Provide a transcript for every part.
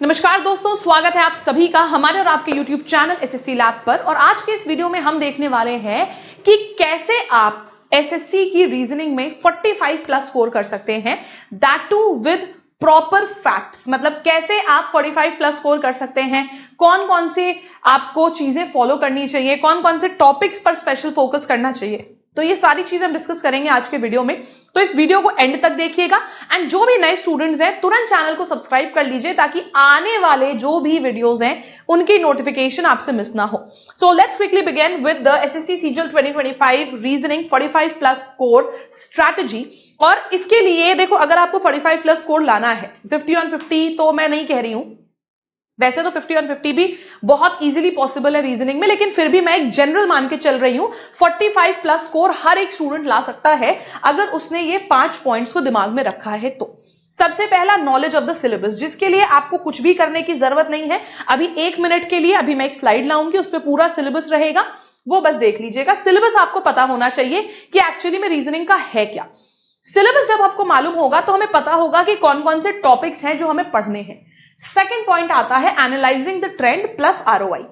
नमस्कार दोस्तों, स्वागत है आप सभी का हमारे और आपके YouTube चैनल एसएससी लैब पर। और आज के इस वीडियो में हम देखने वाले हैं कि कैसे आप एसएससी की रीजनिंग में 45 प्लस स्कोर कर सकते हैं, that too with proper facts. मतलब कैसे आप 45 प्लस स्कोर कर सकते हैं, कौन कौन से आपको चीजें फॉलो करनी चाहिए, कौन कौन से टॉपिक्स पर स्पेशल फोकस करना चाहिए। तो ये सारी चीजें हम डिस्कस करेंगे आज के वीडियो में, तो इस वीडियो को एंड तक देखिएगा। एंड जो भी नए स्टूडेंट्स हैं तुरंत चैनल को सब्सक्राइब कर लीजिए ताकि आने वाले जो भी वीडियोस हैं उनकी नोटिफिकेशन आपसे मिस ना हो। So let's quickly begin with the assessee CGL 2025 reasoning 45 plus score strategy. और इसके लिए देखो, अगर आपको 45 प्लस स्कोर लाना है 50 on 50, तो मैं नहीं कह रही हूं, वैसे तो 50 on 50 भी बहुत इजीली पॉसिबल है रीजनिंग में, लेकिन फिर भी मैं एक जनरल मान के चल रही हूं 45 प्लस स्कोर हर एक स्टूडेंट ला सकता है अगर उसने ये 5 पॉइंट्स को दिमाग में रखा है तो। सबसे पहला, नॉलेज ऑफ द सिलेबस, जिसके लिए आपको कुछ भी करने की जरूरत नहीं है। अभी 1 मिनट के लिए अभी मैं एक स्लाइड लाऊंगी, उस पर पूरा सिलेबस रहेगा, वो बस देख लीजिएगा। सिलेबस आपको पता होना चाहिए कि एक्चुअली में रीजनिंग का है क्या। सिलेबस जब आपको मालूम होगा तो हमें पता होगा कि कौन कौन से टॉपिक्स हैं जो हमें पढ़ने हैं। सेकेंड पॉइंट आता है analysing the trend plus ROI.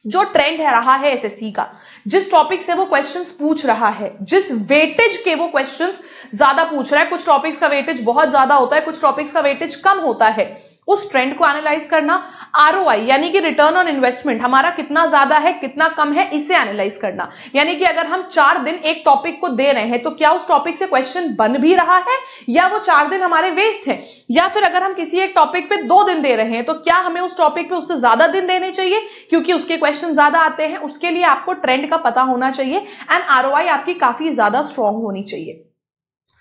जो ट्रेंड है रहा है एसएससी का, जिस टॉपिक से वो क्वेश्चंस पूछ रहा है, जिस वेटेज के वो क्वेश्चंस ज्यादा पूछ रहा है, कुछ टॉपिक्स का वेटेज बहुत ज्यादा होता है, कुछ टॉपिक्स का वेटेज कम होता है, उस ट्रेंड को एनालाइज करना। आरओआई यानी कि रिटर्न ऑन इन्वेस्टमेंट हमारा कितना ज्यादा है कितना कम है, इसे एनालाइज करना। यानी कि अगर हम 4 दिन एक टॉपिक को दे रहे हैं तो क्या उस टॉपिक से क्वेश्चन बन भी रहा है या वो 4 दिन हमारे वेस्ट है, या फिर अगर हम किसी एक टॉपिक पे 2 दिन दे रहे हैं तो क्या हमें उस टॉपिक पे उससे ज्यादा दिन देने चाहिए क्योंकि उसके क्वेश्चन ज्यादा आते हैं। उसके लिए आपको ट्रेंड का पता होना चाहिए एंड आरओआई आपकी काफी ज्यादा स्ट्रांग होनी चाहिए।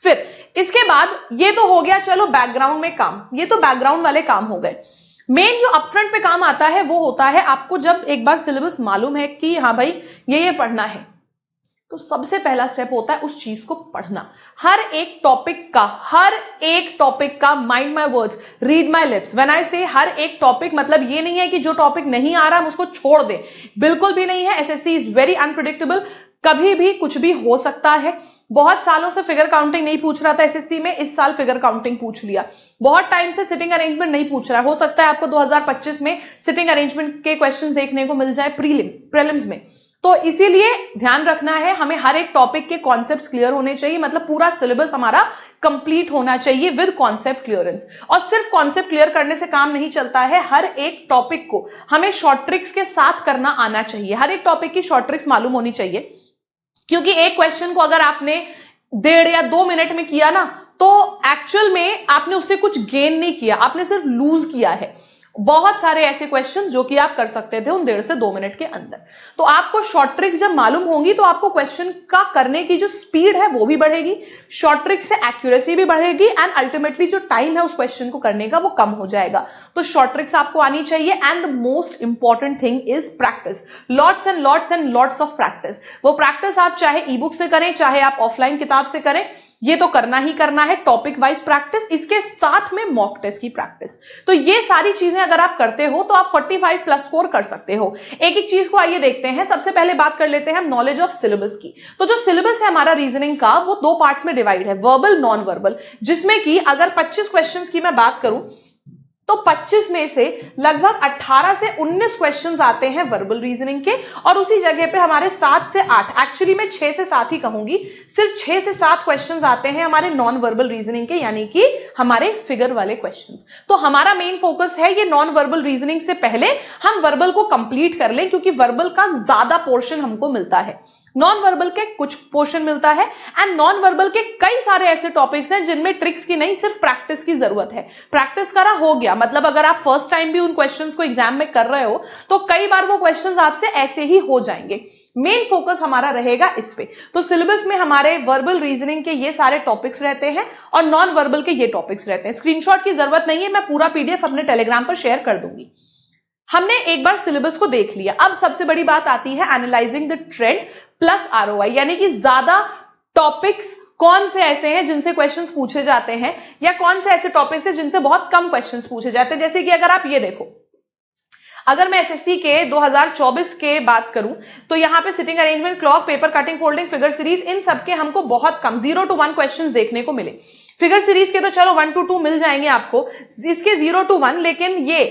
फिर इसके बाद ये तो हो गया चलो बैकग्राउंड में काम, ये तो बैकग्राउंड वाले काम हो गए। मेन जो अपफ्रंट पे काम आता है वो होता है आपको जब एक बार सिलेबस मालूम है कि हाँ भाई ये पढ़ना है, तो सबसे पहला स्टेप होता है उस चीज को पढ़ना। हर एक टॉपिक का mind my words, read my lips. When I से हर एक टॉपिक, मतलब ये नहीं है कि जो टॉपिक नहीं आ रहा हम उसको छोड़ दें, बिल्कुल भी नहीं है। एसएससी इज वेरी अनप्रेडिक्टेबल, कभी भी कुछ भी हो सकता है। बहुत सालों से फिगर काउंटिंग नहीं पूछ रहा था एसएससी में, इस साल फिगर काउंटिंग पूछ लिया। बहुत टाइम से सिटिंग अरेंजमेंट नहीं पूछ रहा है, हो सकता है आपको 2025 में सिटिंग अरेंजमेंट के क्वेश्चंस देखने को मिल जाए प्रीलिम्स में। तो इसीलिए ध्यान रखना है, हमें हर एक टॉपिक के कॉन्सेप्ट्स क्लियर होने चाहिए, मतलब पूरा सिलेबस हमारा कंप्लीट होना चाहिए विद कॉन्सेप्ट क्लियरेंस। और सिर्फ कॉन्सेप्ट क्लियर करने से काम नहीं चलता है, हर एक टॉपिक को हमें शॉर्ट ट्रिक्स के साथ करना आना चाहिए। हर एक टॉपिक की शॉर्ट ट्रिक्स मालूम होनी चाहिए, क्योंकि एक क्वेश्चन को अगर आपने 1.5 या 2 मिनट में किया ना, तो एक्चुअल में आपने उससे कुछ गेन नहीं किया, आपने सिर्फ लूज किया है। बहुत सारे ऐसे क्वेश्चंस जो कि आप कर सकते थे उन 1.5 से 2 मिनट के अंदर। तो आपको शॉर्ट ट्रिक्स जब मालूम होंगी तो आपको क्वेश्चन का करने की जो स्पीड है वो भी बढ़ेगी, शॉर्ट ट्रिक से एक्यूरेसी भी बढ़ेगी एंड अल्टीमेटली जो टाइम है उस क्वेश्चन को करने का वो कम हो जाएगा। तो शॉर्ट ट्रिक्स आपको आनी चाहिए and the most important thing is practice, lots and lots of practice. वो प्रैक्टिस आप चाहे ई बुक से करें, चाहे आप ऑफलाइन किताब से करें, ये तो करना ही करना है। टॉपिक वाइज प्रैक्टिस, इसके साथ में मॉक टेस्ट की प्रैक्टिस। तो ये सारी चीजें अगर आप करते हो तो आप 45 प्लस स्कोर कर सकते हो। एक एक चीज को आइए देखते हैं। सबसे पहले बात कर लेते हैं हम नॉलेज ऑफ सिलेबस की। तो जो सिलेबस है हमारा रीजनिंग का वो 2 पार्ट्स में डिवाइड है, वर्बल नॉन वर्बल, जिसमें कि अगर 25 क्वेश्चंस की मैं बात करूं तो 25 में से लगभग 18 से 19 क्वेश्चंस आते हैं वर्बल रीजनिंग के, और उसी जगह पे हमारे 7 से 8, एक्चुअली मैं 6 से 7 ही कहूंगी, सिर्फ 6 से 7 क्वेश्चंस आते हैं हमारे नॉन वर्बल रीजनिंग के, यानी कि हमारे फिगर वाले क्वेश्चंस। तो हमारा मेन फोकस है ये नॉन वर्बल रीजनिंग से पहले हम वर्बल को कंप्लीट कर लें, क्योंकि वर्बल का ज्यादा पोर्शन हमको मिलता है, नॉन वर्बल के कुछ पोर्शन मिलता है। एंड नॉन वर्बल के कई सारे ऐसे टॉपिक्स हैं जिनमें ट्रिक्स की नहीं, सिर्फ प्रैक्टिस की जरूरत है। प्रैक्टिस करा हो गया, मतलब अगर आप फर्स्ट टाइम भी उन क्वेश्चंस को एग्जाम में कर रहे हो तो कई बार वो क्वेश्चंस आपसे ऐसे ही हो जाएंगे। मेन फोकस हमारा रहेगा इस पे। तो सिलेबस में हमारे वर्बल रीजनिंग के ये सारे टॉपिक्स रहते हैं और नॉन वर्बल के ये टॉपिक्स रहते हैं। स्क्रीनशॉट की जरूरत नहीं है, मैं पूरा पीडीएफ अपने टेलीग्राम पर शेयर कर दूंगी। हमने एक बार सिलेबस को देख लिया, अब सबसे बड़ी बात आती है analysing the trend plus ROI, यानी कि ज्यादा टॉपिक्स कौन से ऐसे हैं जिनसे क्वेश्चंस पूछे जाते हैं, या कौन से ऐसे टॉपिक्स हैं जिनसे बहुत कम क्वेश्चंस पूछे जाते हैं। जैसे कि अगर आप ये देखो, अगर मैं एसएससी के 2024 के बात करूं तो यहाँ पे sitting arrangement, clock, paper cutting, folding, figure series, इन सबके हमको बहुत कम 0 to 1 क्वेश्चंस देखने को मिले। फिगर सीरीज के तो चलो 1 to 2 मिल जाएंगे आपको, इसके 0 to 1, लेकिन ये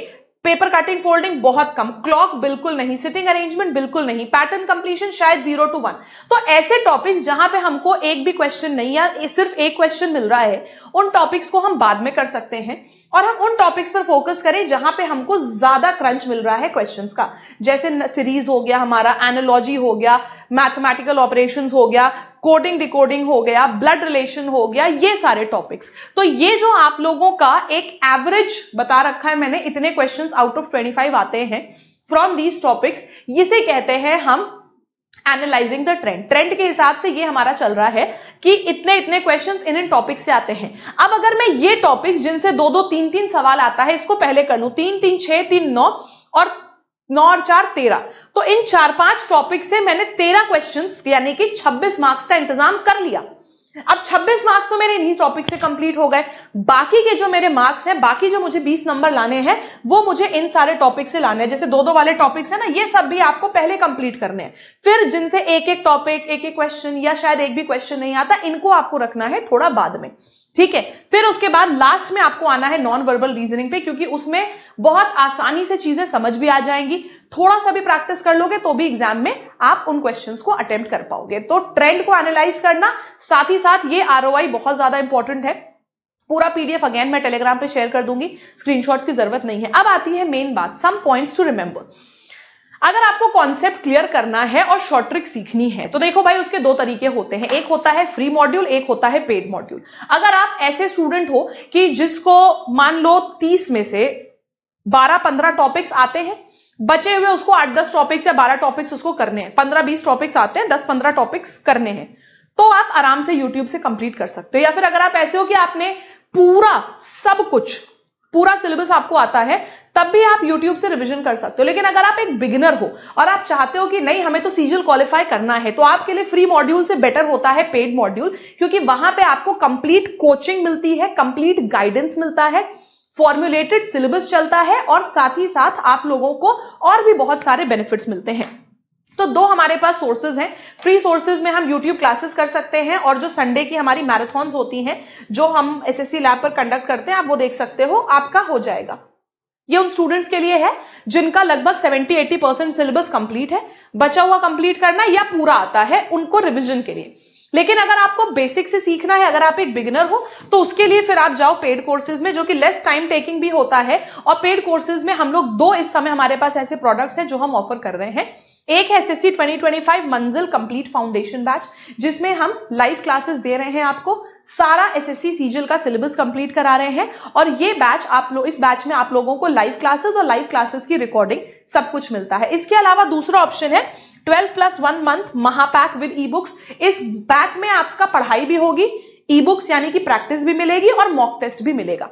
पेपर कटिंग, फोल्डिंग बहुत कम, क्लॉक बिल्कुल नहीं, सिटिंग अरेंजमेंट बिल्कुल नहीं, पैटर्न कंप्लीशन शायद 0 to 1। तो ऐसे टॉपिक्स जहां पे हमको एक भी क्वेश्चन नहीं या सिर्फ एक क्वेश्चन मिल रहा है, उन टॉपिक्स को हम बाद में कर सकते हैं और हम उन टॉपिक्स पर फोकस करें जहां पे हमको ज्यादा क्रंच मिल रहा है क्वेश्चंस का। जैसे सीरीज हो गया हमारा, एनालॉजी हो गया, मैथमेटिकल ऑपरेशंस हो गया, कोडिंग डिकोडिंग हो गया, ब्लड रिलेशन हो गया, ये सारे टॉपिक्स। तो ये जो आप लोगों का एक एवरेज बता रखा है मैंने, इतने क्वेश्चंस आउट ऑफ 25 आते हैं फ्रॉम दीज टॉपिक्स, इसे कहते हैं हम एनालाइजिंग द ट्रेंड। ट्रेंड के हिसाब से ये हमारा चल रहा है कि इतने इतने क्वेश्चंस इन टॉपिक से आते हैं। अब अगर मैं ये टॉपिक्स जिनसे 2-2, 3-3 सवाल आता है, इसको पहले कर लूं, 3-3, 6-3, 9 और 9 और 4 13, तो इन 4-5 टॉपिक से मैंने 13 क्वेश्चंस यानी कि 26 मार्क्स का इंतजाम कर लिया। अब 26 मार्क्स तो मेरे इन्हीं टॉपिक से कंप्लीट हो गए। बाकी के जो मेरे मार्क्स हैं, बाकी जो मुझे 20 नंबर लाने हैं, वो मुझे इन सारे टॉपिक से लाने हैं। जैसे 2-2 वाले टॉपिक्स है ना, ये सब भी आपको पहले कंप्लीट करने हैं। फिर जिनसे एक एक टॉपिक, एक एक क्वेश्चन या शायद एक भी क्वेश्चन नहीं आता, इनको आपको रखना है थोड़ा बाद में, ठीक है। फिर उसके बाद लास्ट में आपको आना है नॉन वर्बल रीजनिंग पे, क्योंकि उसमें बहुत आसानी से चीजें समझ भी आ जाएंगी। थोड़ा सा भी प्रैक्टिस कर लोगे तो भी एग्जाम में आप उन क्वेश्चंस को अटेम्प्ट कर पाओगे। तो ट्रेंड को एनालाइज करना, साथ ही साथ ये आरओआई बहुत ज्यादा इंपॉर्टेंट है। पूरा पीडीएफ अगेन मैं टेलीग्राम पे शेयर कर दूंगी, स्क्रीनशॉट्स की जरूरत नहीं है। अब आती है मेन बात, सम पॉइंट्स टू रिमेंबर। अगर आपको कॉन्सेप्ट क्लियर करना है और शॉर्ट ट्रिक सीखनी है तो देखो भाई, उसके 2 तरीके होते हैं, एक होता है फ्री मॉड्यूल, एक होता है पेड मॉड्यूल। अगर आप ऐसे स्टूडेंट हो कि जिसको मान लो 30 में से 12-15 टॉपिक्स आते हैं, बचे हुए उसको 8-10 टॉपिक्स या 12 टॉपिक्स उसको करने हैं, 15-20 टॉपिक्स आते हैं, 10-15 टॉपिक्स करने हैं, तो आप आराम से यूट्यूब से कंप्लीट कर सकते हो। या फिर अगर आप ऐसे हो कि आपने पूरा सब कुछ, पूरा सिलेबस आपको आता है, तब भी आप YouTube से रिवीजन कर सकते हो। लेकिन अगर आप एक बिगिनर हो और आप चाहते हो कि नहीं हमें तो सीजीएल क्वालिफाई करना है, तो आपके लिए फ्री मॉड्यूल से बेटर होता है पेड मॉड्यूल, क्योंकि वहां पे आपको कंप्लीट कोचिंग मिलती है, कंप्लीट गाइडेंस मिलता है, फॉर्मुलेटेड सिलेबस चलता है और साथ ही साथ आप लोगों को और भी बहुत सारे बेनिफिट्स मिलते हैं। तो 2 हमारे पास सोर्सेज हैं। फ्री सोर्सेज में हम YouTube क्लासेस कर सकते हैं और जो संडे की हमारी मैराथन्स होती हैं जो हम एसएससी लैब पर कंडक्ट करते हैं, आप वो देख सकते हो, आपका हो जाएगा। ये उन स्टूडेंट्स के लिए है जिनका लगभग 70-80% सिलेबस कंप्लीट है, बचा हुआ कंप्लीट करना या पूरा आता है उनको रिवीजन के लिए। लेकिन अगर आपको बेसिक से सीखना है, अगर आप एक बिगिनर हो, तो उसके लिए फिर आप जाओ पेड कोर्सेज में, जो कि लेस टाइम टेकिंग भी होता है। और पेड कोर्सेज में हम लोग 2 इस समय हमारे पास ऐसे प्रोडक्ट्स हैं जो हम ऑफर कर रहे हैं। एक है एसएससी 2025 मंजिल कंप्लीट फाउंडेशन बैच, जिसमें हम लाइव क्लासेस दे रहे हैं आपको, सारा एसएससी सीजीएल का सिलेबस कंप्लीट करा रहे हैं। और ये बैच आप लोग, इस बैच में आप लोगों को लाइव क्लासेस और लाइव क्लासेस की रिकॉर्डिंग सब कुछ मिलता है। इसके अलावा दूसरा ऑप्शन है 12+1 मंथ महापैक विद ई बुक्स। इस पैक में आपका पढ़ाई भी होगी, ई बुक्स यानी कि प्रैक्टिस भी मिलेगी और मॉक टेस्ट भी मिलेगा।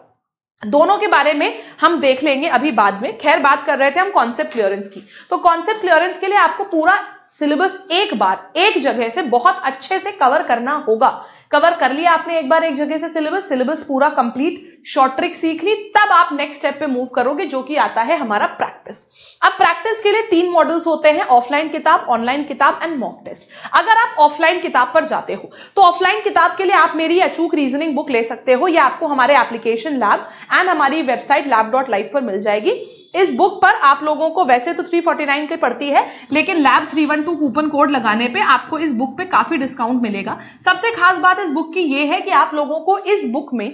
दोनों के बारे में हम देख लेंगे अभी बाद में। खैर, बात कर रहे थे हम कॉन्सेप्ट क्लियरेंस की, तो कॉन्सेप्ट क्लियरेंस के लिए आपको पूरा सिलेबस एक बार एक जगह से बहुत अच्छे से कवर करना होगा। कवर कर लिया आपने एक बार एक जगह से सिलेबस पूरा कंप्लीट, शॉर्ट ट्रिक सीख ली, तब आप नेक्स्ट स्टेप पे मूव करोगे, जो कि आता है हमारा प्रैक्टिस। अब प्रैक्टिस के लिए 3 मॉडल्स होते हैं, ऑफलाइन किताब, ऑनलाइन किताब एंड मॉक टेस्ट। अगर आप ऑफलाइन किताब पर जाते हो तो ऑफलाइन किताब के लिए आप मेरी अचूक रीजनिंग बुक ले सकते हो, या आपको हमारे एप्लीकेशन लैब एंड हमारी वेबसाइट lab.life पर मिल जाएगी। इस बुक पर आप लोगों को वैसे तो 349 की पड़ती है, लेकिन लैब 312 कूपन कोड लगाने पे आपको इस बुक पे काफी डिस्काउंट मिलेगा। सबसे खास बात इस बुक की ये है कि आप लोगों को इस बुक में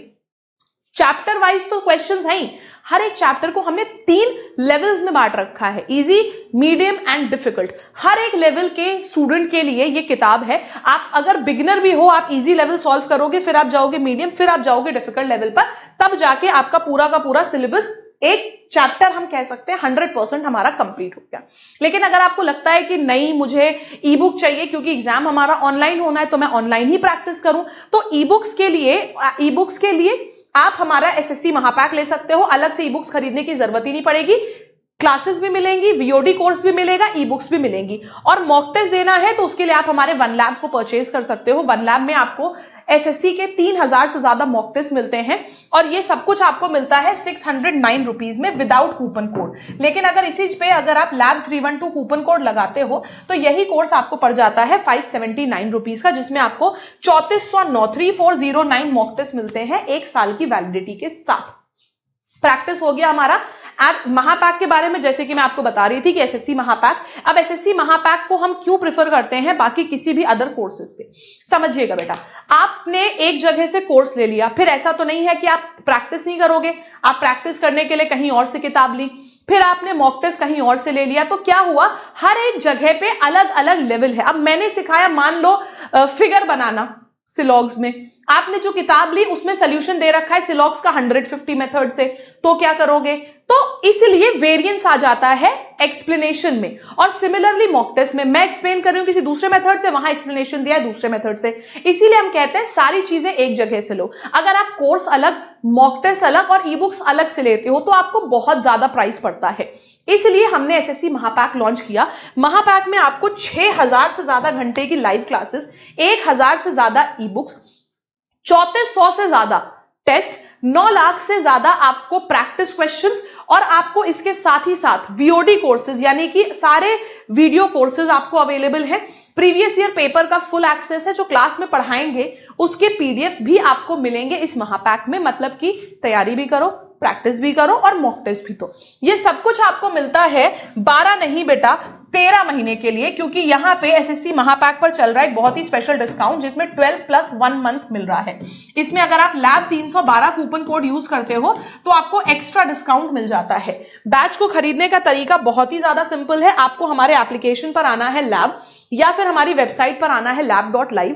चैप्टर वाइज तो क्वेश्चंस हैं ही, हर एक चैप्टर को हमने 3 लेवल्स में बांट रखा है, इजी, मीडियम एंड डिफिकल्ट। हर एक लेवल के स्टूडेंट के लिए ये किताब है। आप अगर बिगिनर भी हो, आप इजी लेवल सॉल्व करोगे, फिर आप जाओगे मीडियम, फिर आप जाओगे डिफिकल्ट लेवल पर, तब जाके आपका पूरा का पूरा सिलेबस, एक चैप्टर हम कह सकते हैं 100% हमारा कंप्लीट हो गया। लेकिन अगर आपको लगता है कि नहीं मुझे ई बुक चाहिए क्योंकि एग्जाम हमारा ऑनलाइन होना है, तो मैं ऑनलाइन ही प्रैक्टिस करूं, तो ई बुक्स के लिए आप हमारा एसएससी महापैक ले सकते हो। अलग से ई बुक्स खरीदने की जरूरत ही नहीं पड़ेगी। क्लासेस भी मिलेंगी, वीओडी कोर्स भी मिलेगा, ई बुक्स भी मिलेंगी। और मॉक टेस्ट देना है तो उसके लिए आप हमारे वन लैब को परचेज कर सकते हो। वन लैब में आपको एसएससी के 3000 से ज्यादा मॉक टेस्ट मिलते हैं और ये सब कुछ आपको मिलता है 609 रुपीज में विदाउट कूपन कोड। लेकिन अगर इसी पे अगर आप लैब 312 कूपन कोड लगाते हो तो यही कोर्स आपको पड़ जाता है 579 रुपीज का, जिसमें आपको 3409 मॉक टेस्ट मिलते हैं 1 साल की वैलिडिटी के साथ। प्रैक्टिस हो गया हमारा। महापैक के बारे में जैसे कि मैं आपको बता रही थी कि एसएससी महापैक, अब एसएससी महापैक को हम क्यों प्रेफर करते हैं बाकी किसी भी अदर कोर्सेज से, समझिएगा बेटा। आपने एक जगह से कोर्स ले लिया, फिर ऐसा तो नहीं है कि आप प्रैक्टिस नहीं करोगे, आप प्रैक्टिस करने के लिए कहीं और से किताब ली, फिर आपने मॉक टेस्ट कहीं और से ले लिया, तो क्या हुआ, हर एक जगह पे अलग अलग लेवल है। अब मैंने सिखाया मान लो फिगर बनाना सिलॉग्स में, आपने जो किताब ली उसमें सोल्यूशन दे रखा है सिलॉग्स का 150 मेथड से, तो क्या करोगे, तो इसलिए वेरिएंस आ जाता है एक्सप्लेनेशन में। और सिमिलरली मॉक टेस्ट में मैं एक्सप्लेन कर रही हूं किसी दूसरे मेथड से, वहां एक्सप्लेनेशन दिया है दूसरे मेथड से, इसीलिए हम कहते हैं सारी चीजें एक जगह से लो। अगर आप कोर्स अलग, मॉक टेस्ट अलग और ई बुक्स अलग से लेते हो तो आपको बहुत ज्यादा प्राइस पड़ता है। इसलिए हमने एसएससी महापैक लॉन्च किया। महापैक में आपको 6000 से ज्यादा घंटे की लाइव क्लासेस, 1000 से ज्यादा ई बुक्स, 3400 से ज्यादा टेस्ट, 9 लाख से ज्यादा आपको प्रैक्टिस क्वेश्चंस और आपको इसके साथ ही साथ वीओडी कोर्सेज यानी कि सारे वीडियो कोर्सेज आपको अवेलेबल है। प्रीवियस ईयर पेपर का फुल एक्सेस है, जो क्लास में पढ़ाएंगे उसके पीडीएफ्स भी आपको मिलेंगे इस महापैक में। मतलब कि तैयारी भी करो, प्रैक्टिस भी करो और मॉक टेस्ट भी। तो ये सब कुछ आपको मिलता है 12 नहीं बेटा 13 महीने के लिए, क्योंकि यहां पे एसएससी महापैक पर चल रहा है एक बहुत ही स्पेशल डिस्काउंट जिसमें 12+1 मंथ मिल रहा है। इसमें अगर आप लैब 312 कूपन कोड यूज करते हो तो आपको एक्स्ट्रा डिस्काउंट मिल जाता है। बैच को खरीदने का तरीका बहुत ही ज्यादा सिंपल है। आपको हमारे एप्लीकेशन पर आना है लैब, या फिर हमारी वेबसाइट पर आना है lab.live।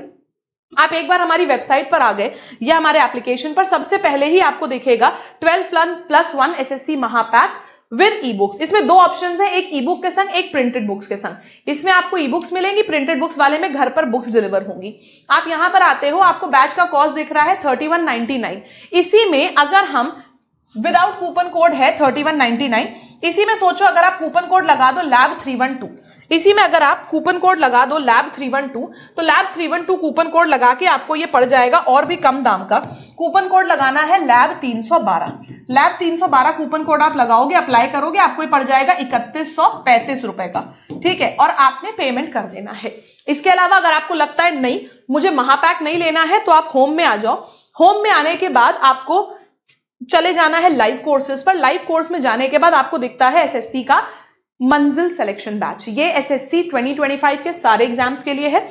आप एक बार हमारी वेबसाइट पर आ गए या हमारे एप्लीकेशन पर, सबसे पहले ही आपको दिखेगा 12+1 एसएससी महापैक विद ई बुक्स। इसमें 2 ऑप्शंस हैं, एक ई बुक के संग, एक प्रिंटेड बुक्स के संग। इसमें आपको ई बुक्स मिलेंगी, प्रिंटेड बुक्स वाले में घर पर बुक्स डिलीवर होंगी। आप यहां पर आते हो, आपको बैच का कॉस्ट दिख रहा है 3199। इसी में अगर हम विदाउट कूपन कोड है 3199, इसी में सोचो अगर आप कूपन कोड लगा दो लैब 312, इसी में अगर आप कूपन कोड लगा दो लैब 312, तो लैब 312 कूपन कोड लगा के आपको ये पड़ जाएगा और भी कम दाम का। कूपन कोड लगाना है लैब 312, लैब 312 कूपन कोड आप लगाओगे, अप्लाई करोगे, आपको ये पड़ जाएगा 3135 रुपए का, ठीक है, और आपने पेमेंट कर देना है। इसके अलावा अगर आपको लगता है नहीं मुझे महापैक नहीं लेना है, तो आप होम में आ जाओ। होम में आने के बाद आपको चले जाना है लाइव कोर्सेज पर। लाइव कोर्स में जाने के बाद आपको दिखता है एसएससी का मंजिल सिलेक्शन बैच। ये एसएससी 2025 के सारे एग्जाम्स के लिए है।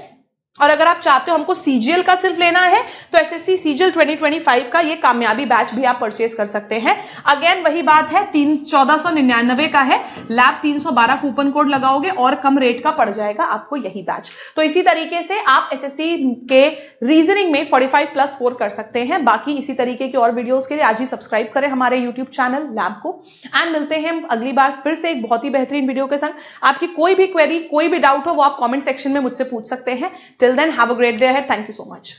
और अगर आप चाहते हो हमको सीजीएल का सिर्फ लेना है तो एसएससी सीजीएल 2025 का ये कामयाबी बैच भी आप परचेज कर सकते हैं। अगेन वही बात है, 1499 का है, लैब 312 कूपन कोड लगाओगे और कम रेट का पड़ जाएगा आपको यही बैच। तो इसी तरीके से आप एसएससी के रीजनिंग में 45+4 कर सकते हैं। बाकी इसी तरीके के और वीडियोस के लिए आज ही सब्सक्राइब करें हमारे यूट्यूब चैनल लैब को। एंड मिलते हैं अगली बार फिर से एक बहुत ही बेहतरीन वीडियो के संग। आपकी कोई भी क्वेरी, कोई भी डाउट हो वो आप कॉमेंट सेक्शन में मुझसे पूछ सकते हैं। Till then, have a great day ahead. Thank you so much.